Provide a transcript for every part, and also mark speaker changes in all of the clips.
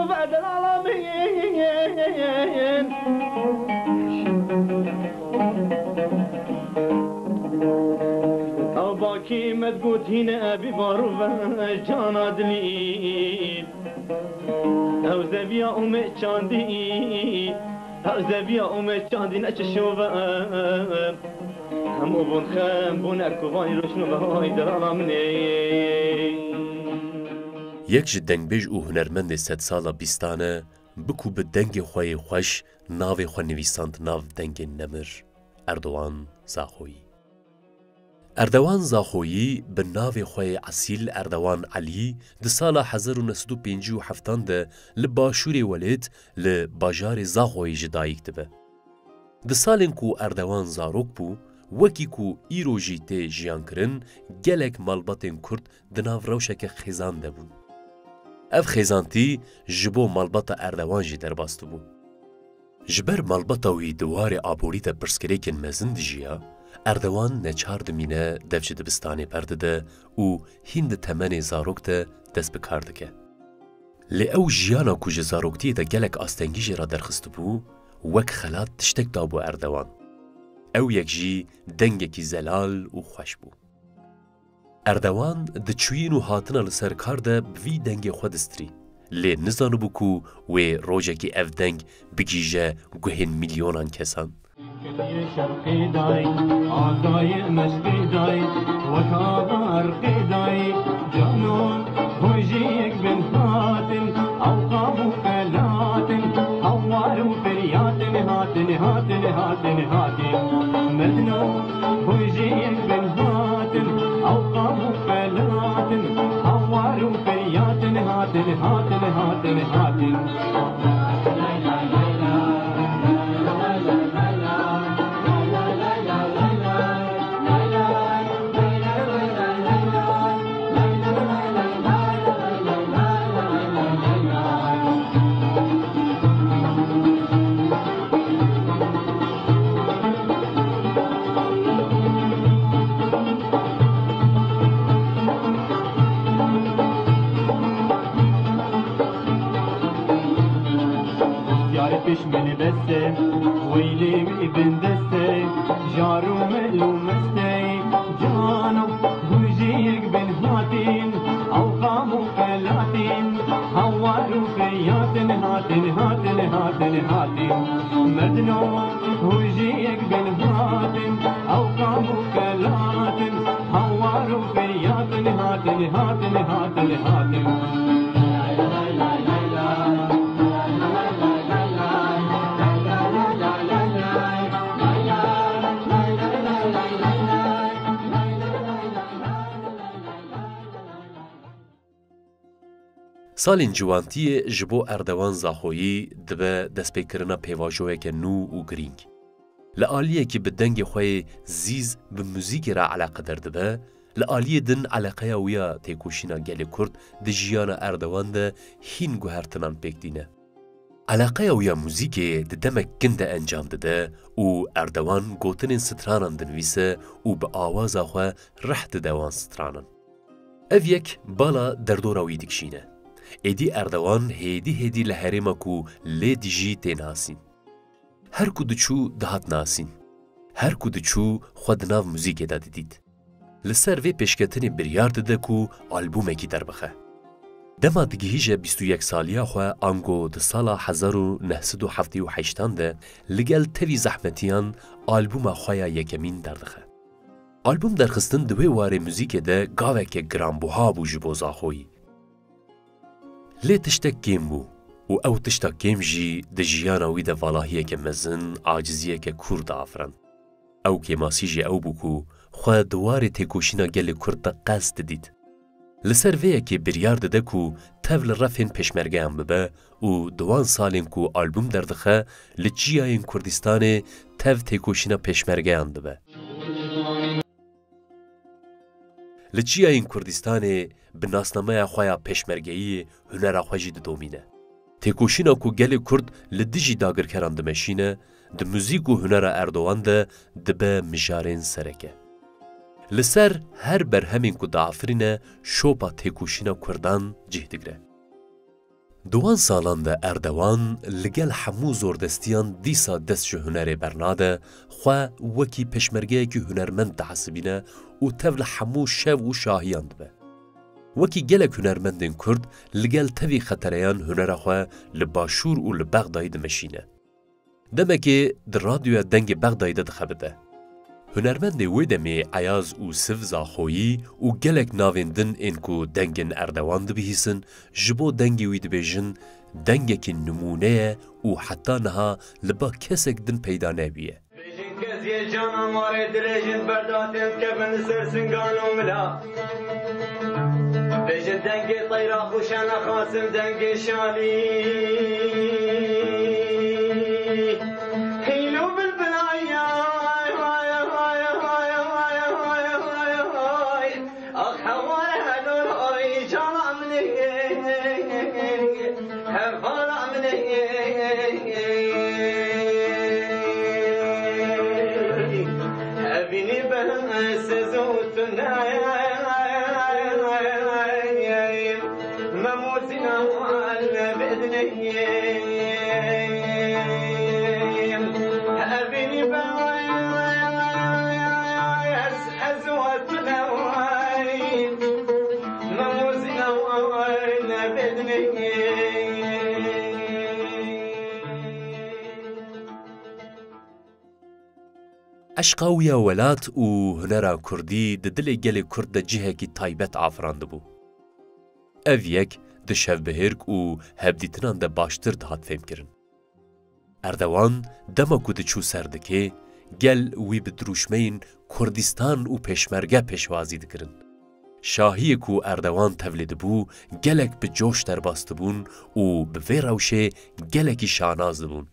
Speaker 1: بعد العالمين باكي مدقوت هنا ببارو جانا دليل او زبيا امي چاندي او زبيا امي چاندي نچشوفا همو بون خم بون اركواني روشنو بهاي درالامني
Speaker 2: یک ji dengbêj û hunermendê sed sala bîstane bikû bi dengê xwe yê xweş navê xwe nivîsand nav dengên nemir Erdogan Zaxoyî. Erdogan Zaxoyî bi navê xwe yê esîl Erdogan Elî di sala 1957 de li başûrê Welêt li bajarê Zaxoyî ji dayîk dibe. Di salên ku Erdogan zarok bû, wekî ku îro jî tê jiyankirin, gelek malbatên Kurd di nav rewşeke xêzan de bûn. Ev xêzantî ji bo malbata Erdogan jî derbas dibû. Ji ber malbata wî di warê aborî de pirsgirêkên mezin dijiya, Erdogan neçar dimîne dev ji dibistanê berdide û hîn di temenê zarok de dest bi kar dike. Lê ew jiyana ku ji zaroktiyê de gelek astengî jê ra derxistibû, wek xelat tiştek dabû Erdogan. Ew yek jî dengekî zelal û xweş bû. Erdogan di çûyîn û hatina li ser kar de bi vî dengê xwe distrî. Lê nizanibû ku wê rojekî ev deng bigîje guhên milyonan kesan.
Speaker 1: بشمن بسته ويلي ابن دسته جارو ملو مسته جانو بوجيك بن هاتين او قامو فلاتين هوارو فياتن هاتن هاتن هاتن هاتن مدنو بوجيك بن هاتين او قامو فلاتين هوارو فياتن هاتن هاتن هاتن هاتن
Speaker 2: Salên ciwantiyê ji bo Erdogan Zaxoyî dibe destpêkirina pêvajoyeke nû û girîng. Li aliyekî bi dengê xwe yê zîz bi muzîkê re eleqedar dibe, li aliyê din eleqeya wî ya têkoşîna gelê Kurd di jiyana Erdogan de hîn guhertinan pêk dîne. Eleqeya wî ya muzîkê di demek kin de encam dide û Erdogan gotinên stranan dinivîse û bi awaza xwe rih dide wan stranan. Ev yek bala derdora wî dikişîne. Êdî Erdogan hêdî li herêma ku lê dijî tê nasîn. Her ku diçû dihat nasîn. Her ku diçû xwe di nav muzîkê de didît. Li ser vê pêşketinê biryar dide ku albûmekî derbixe. Dema digihîje 21 saliya xwe ango di sala 1978 de li gel tevî zehmetiyan albûma xwe ya yekemîn derdixe. Albûm derxistin di wê warê muzîkê de gaveke giranbuha bû ji bo Zaxoyî. Lê tiştek kêm bû û ew tişta kêm jî di jiyana wî de valahiyeke mezin, aciziyeke Kurd afirand. Ew kêmasî jî ew bû ku xwe di warê têkoşîna gelê Kurd de qez didît. Li ser vê yekê biryar dide ku tev li refên pêşmergeyan bibe û di wan salên ku albûm derdixe li çiyayên Kurdistanê tev têkoşîna pêşmergeyan dibe. Li çiyayên Kurdistanê bi nasnameya xwe ya pêşmergeyî hunera xwe jî didomîne. Têkoşîna ku gelê Kurd li dijî dagirkeran dimeşîne, di muzîk û hunera Erdogan de dibe mijarên sereke. Li ser her berhemên ku diafirîne şopa têkoşîna Kurdan cih digre. دوان سالان ده اردوان لگل همو زوردستیان دیسا دست جو هنر برناده خواه وکی پشمرگه که هنرمند تحسبینه و تول همو شو و شاهیان ده. وکی گلک هنرمندین کرد لگل تاوی خطریان هنر خواه لباشور و لبغدای دمشینه. دمکه در رادیو دنگ بغدای ده خبده. هنرمند ویدمی عیاز و سف زاخویی و گلک ناویندن اینکو دنگن اردوان دبیهیسن جبو دنگی وید بیجن دنگکی نمونه و حتی نها لبا کسک دن پیدا نبیه.
Speaker 1: بیجن کسی جانا ماره درجن برداتن که من سرسنگانو ملا بیجن دنگی طیرا خوشانا خاسم دنگی شالی هیلو بالبلایا
Speaker 2: عشقاویه ولات و هنرا کردی ده دل گل کرد ده جهه کی تایبت آفرانده بو. او یک ده شو بهرگ و هبدیتنان ده باشتر ده هات فهم کرن. اردوان دما کو ده چو سردکه گل وی بدروشمین کردستان و پیشمرگه پیشوازی ده کرن. شاهی کو اردوان تولید بو گلک به جوش در باست بون و به وی روشه گلکی شاناز ده بون.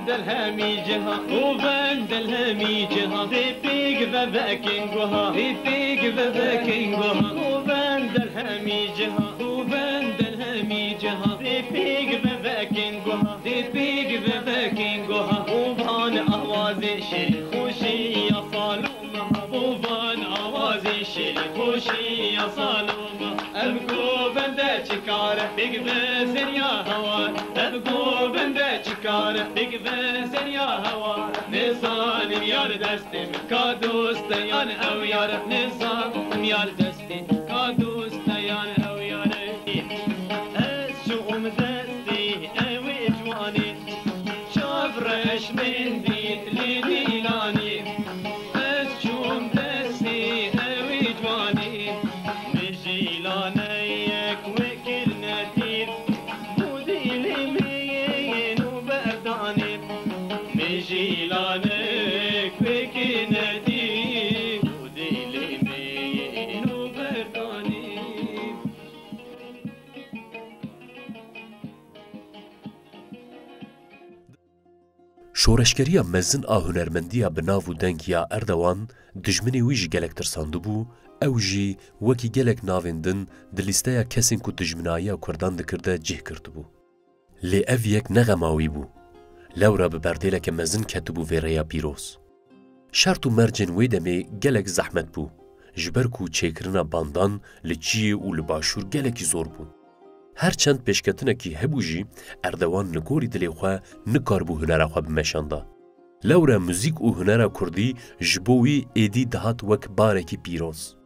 Speaker 1: دلهمی جها خوبن دلهمی جها دیپیگ و بکینگوها دیپیگ و بکینگوها خوبن دلهمی جها خوبن دلهمی جها دیپیگ و بکینگوها دیپیگ و بکینگوها خوبان آواز شیر خوشی یا سالومها خوبان آواز شیر خوشی یا سالومها ابگو بنده چکاره بیگ بزن یا هوا ابگو بنده چکاره بیگ بزن یا هوا نزانم یار دستیم که دوستیان او یار نزانم یار دستیم که دوستیان او یار از شوم دستی اوی جوانی شافرش من دید لیلانی از شوم دستی اوی جوانی مجیلانه یک وکر ندید بودی لیمین و بردانی مجیلانه یک وکر ندید بودی لیمین و بردانی
Speaker 2: شورشگریه مزن هنرمندیه بناو و دنگیا اردوان دجمنی ویج گلک ترسانده بو او جی وکی گلک ناویندن دلیسته کسین کو دجمنایی کردان دکرده جه کرده بو. لی او یک نغماوی بو. لورا ببردیله که مزن کتبو ویریا پیروز. شرط و مرجن ویدمی گلک زحمت بو. جبر کو چیکرنا باندان لچی و لباشور گلکی زور بو. هرچند پیشکتنه کی هبو جی اردوان نگوری دلی خواه نکار بو هنر خواه بمشانده. لورا موزیک و هنر کردی جبوی ایدی دهات وک بارکی پیروز.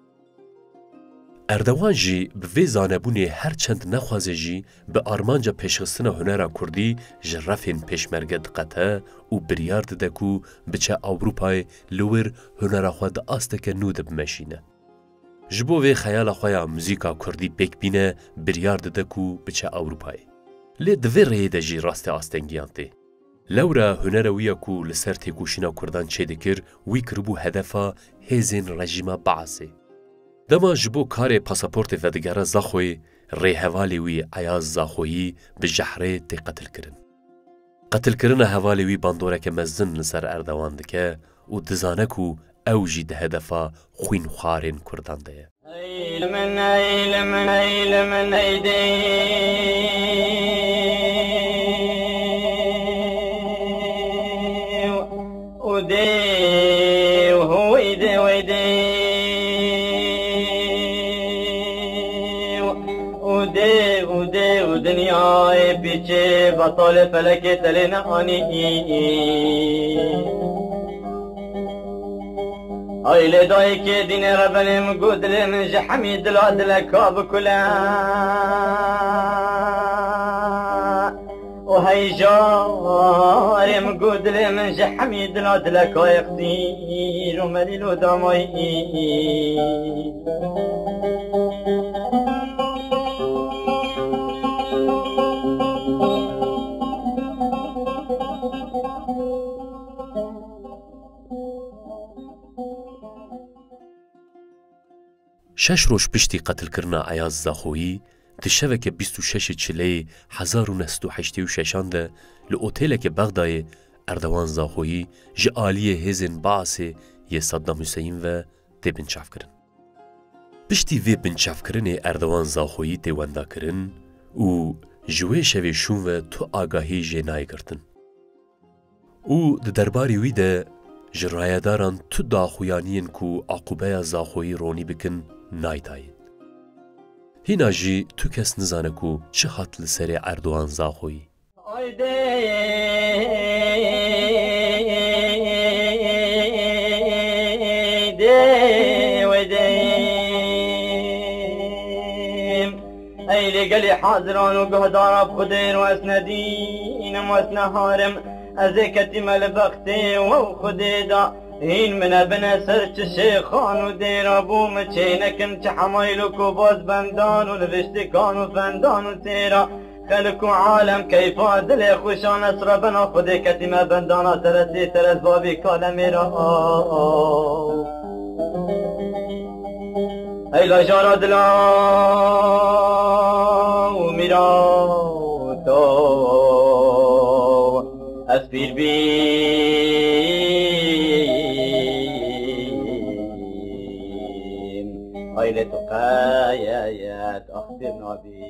Speaker 2: اردوان جی به وی زانبونی هرچند نخوازه جی به آرمانجا پیشخستن هنر کردی جرفین پیشمرگه دقته و بریار دکو بچه اوروپای لور هنر خواه ده آسته نوده بمشینه. جبو وی خیال خواه موزیکا کردی پیک بینه بریار دکو بچه اوروپای. لی دوی ریه ده جی راست آستنگیان تی. لورا هنر ویا کو لسر تکوشینا کردان چه دکر وی کربو هدفا هزین رژیما بعثه. دما جبو کار پاسپورت ودگره زاخوی ریهوالی وی عیاز زاخویی به جحره تی قتل کرن. قتل کرن هوالی وی باندوره که مزن لسر اردوان دکه و دزانه کو اوجی ده هدفا خوین خوارین کردان ده.
Speaker 1: ایلمن ایلمن ایلمن ایده
Speaker 3: دنیای پیچه بطال فلک تل نهانی آیل دایی که دین ربنم گودلم جحمی دلا دلکا بکلا و هی جارم گودلم جحمی دلا دلکا اختیر و ملیل و دامایی
Speaker 2: شش روش پشتی قتل کرنا عیاز زاخویی تشوک 26 چلی 1986 ده لأوتیلک بغدای اردوان زاخویی جعالی هزین باعث یه صدام حسین و تی بنچاف کرن. پشتی وی بنچاف کرن اردوان زاخویی تی وندا کرن و جوی شوی شون و تو آگاهی جنای کرتن. او ده درباری وی ده جرایداران تو داخویانین کو عقوبه زاخویی رونی بکن نایداید. هینا جی تو کس نزانه کو چه خط لسر اردوان زاخویی.
Speaker 3: ایلی گلی حاضران و گهدار بخدیر و اسندین و اسنهارم از کتی مل بختی و خودی دا این من ابن سرچ شیخان و دیر بوم چینکم چه حمایلک و باز بندان و لوشتکان و فندان و تیرا خلق و عالم کیفا دل خوشان اسرا بنا خودی کتی ما بندانا ترسی ترس بابی کالمی را ایلا جارا دلا و میرا تو از پیر بیم ایلا تو قایت اخبر نابی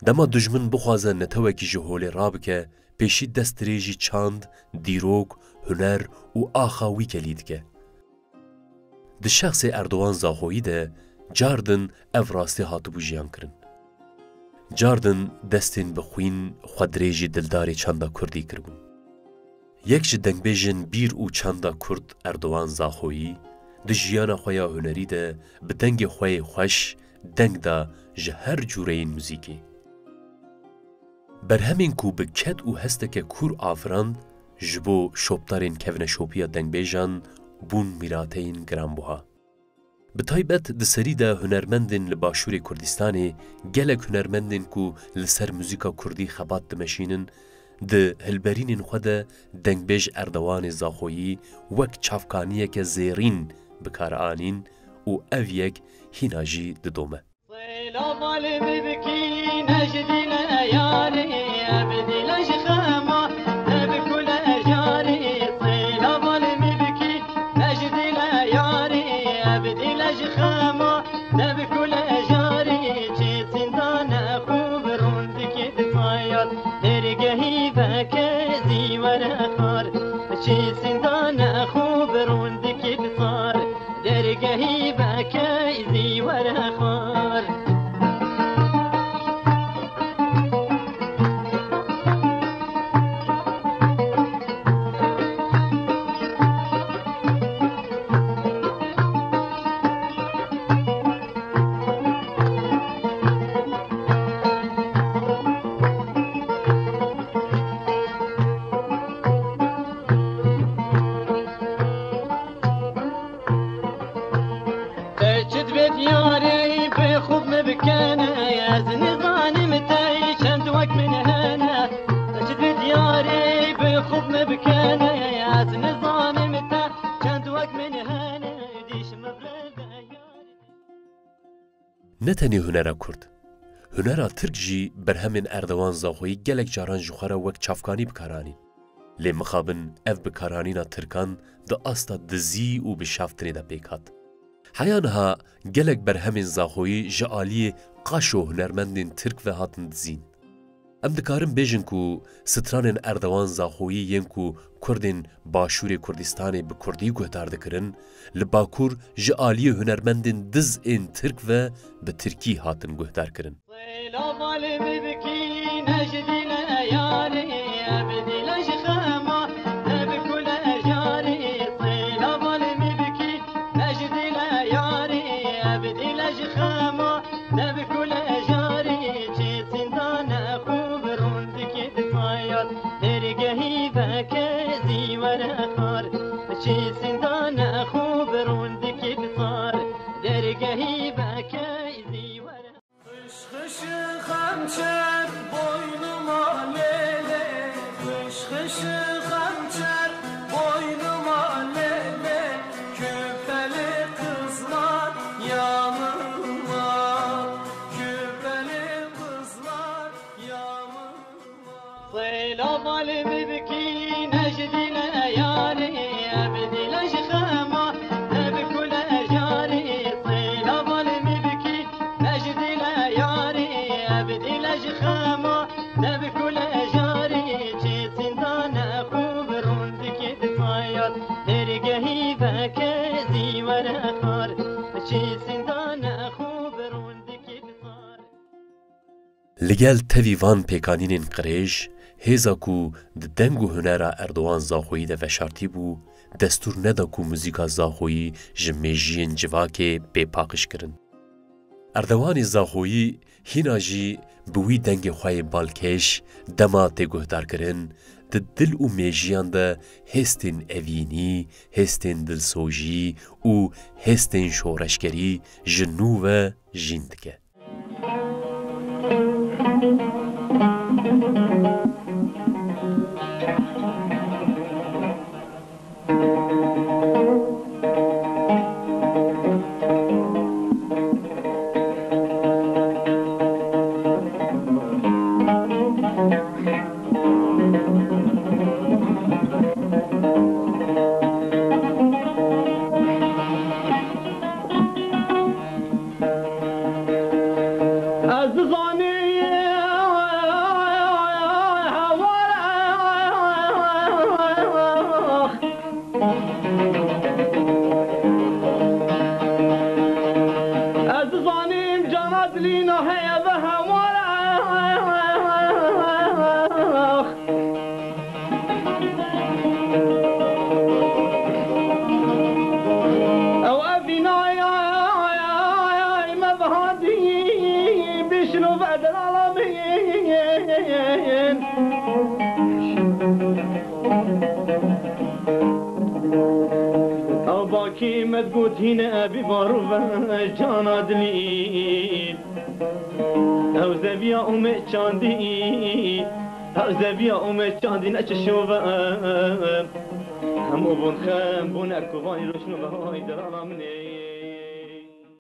Speaker 2: دما دجمن بخوازه نتوکی جهول رابکه پیشی دست ریجی چاند، دیروگ، هنر و آخاوی کلید که. ده شخص اردوان زاخویی ده جاردن اف راستی هاتو بو جیان کرن. جاردن دستین بخوین خودریجی دلداری چاندا کردی کربون. یک جه دنگ بیجن بیر او چاندا کرد اردوان زاخویی ده جیانا خویا هنری ده به دنگ خوی خوش دنگ دا جه هر جوره این موزیکی. بر همین کو به کت او هسته که کور آفراند جبو شوبتارین کون شوپیا دنگ بیجان بون میراتین گرام بوها. به طایبت ده سری ده هنرمندین لباشور کردستانی گلک هنرمندین کو لسر موزیکا کردی خبات دمشینن ده هلبرینین خود دنگ بیج اردوان زاخویی وک چافکانیه که زیرین بکار آنین و اویک هیناجی ده دومه. نتنی هنرا کرد. هنرا ترک جی برهمین اردوان زاخویی گلک جاران جوخارا وک چافکانی بکارانی. لی مخابن اف بکارانینا ترکان دا استا دزی و بشافتنی دا بیکات. حیانها گلک برهمین زاخویی جعالی قاشو هنرمندین ترک و هاتن دزین. ام دکارم بیجن کو سترانên Erdogan zaxoyî yên ku Kurdên Başûrê Kurdistanê bi Kurdî guhdar dikirin, li Bakur ji aliyê hunermendên diz ên Tirk ve bi Tirkî hatin guhdar kirin. Ligel tevî van pêkanînên qirêj, hêza ku di deng û hunera Erdogan zaxoyî de veşartî bû, destûr neda ku muzîka zaxoyî ji mêjiyên civakê pêpaqij kirin. Erdoganê zaxoyî hîna jî bi wî dengê xwe yê balkêş dema têguhdarkirin, di dil û mêjiyan de hêstên evînî, hêstên dilsojî û hêstên şoreşgerî ji nû ve jîn dike.
Speaker 3: كيمت قلت هنا ببارفة جانا دليل او زبيا امي چاندي او زبيا امي چاندي نچشوفا هم بون خم بون اكواني روشنو بهاي درانا مني